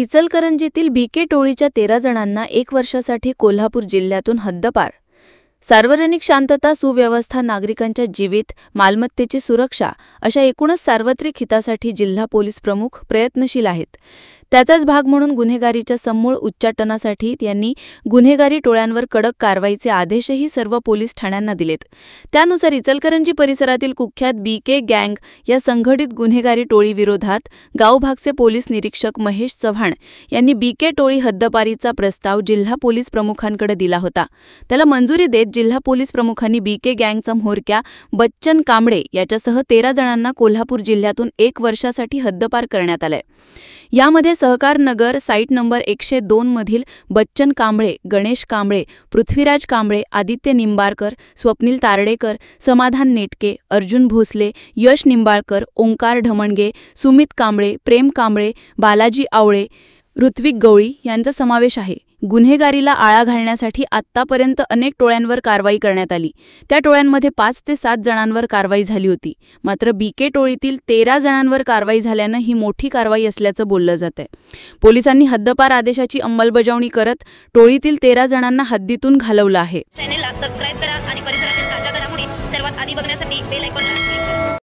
इचलकरंजीतील BK टोळीच्या 13 जणांना 1 वर्षासाठी कोल्हापूर जिल्ह्यातून हद्दपार। सार्वजनिक शांतता, सुव्यवस्था, नागरिकांच्या जीवित, मालमत्तेची सुरक्षा अशा एकूणच सार्वत्रिक हितासाठी जिल्हा पोलीस प्रमुख प्रयत्नशील आहेत। त्याचाच भाग म्हणून गुन्हेगारीच्या समूळ उच्चाटनासाठी त्यांनी गुन्हेगारी टोळ्यांवर कडक कारवाईचे आदेशही सर्व पोलीस ठाण्यांना दिलेत। त्यानुसार इचलकरंजी परिसरातील कुख्यात बीके गँग या संघटित गुन्हेगारी टोळीविरोधात गावभागचे पोलीस निरीक्षक महेश चव्हाण यांनी बीके टोळी हद्दपारीचा प्रस्ताव जिल्हा पोलीस प्रमुखांकडे दिला होता। त्याला मंजुरी देत जिल्हा पोलीस प्रमुखांनी बीके गँगचा म्होरक्या बच्चन कांबळे याच्यासह 13 जणांना कोल्हापूर जिल्ह्यातून 1 वर्षासाठी हद्दपार करण्यात आले। यामध्ये सहकार नगर साईट नंबर 102 मधील बच्चन कांबळे, गणेश कांबळे, पृथ्वीराज कांबळे, आदित्य निंबाळकर, स्वप्नील तारडेकर, समाधान नेटके, अर्जुन भोसले, यश निंबाळकर, ओंकार ढमणगे, सुमित कांबळे, प्रेम कांबळे, बालाजी आवळे, ऋत्विक गवळी यांचा समावेश आहे। गुन्हेगारीला आळा घालण्यासाठी आत्तापर्यंत अनेक टोळ्यांवर कारवाई करण्यात आली। त्या टोळ्यांमध्ये 5 ते 7 जणांवर कारवाई झाली होती। मात्र बीके टोळीतील 13 जणांवर कारवाई झाल्यानं ही मोठी कारवाई असल्याचं बोललं जातंय। पोलिसांनी हद्दपार आदेशाची अंमलबजावणी करत टोळीतील 13 जणांना हद्दीतून घालवलं आहे। चॅनेलला सबस्क्राइब करा आणि परिसरातील ताज्या घडामोडी सर्वात आधी बघण्यासाठी बेल आयकॉन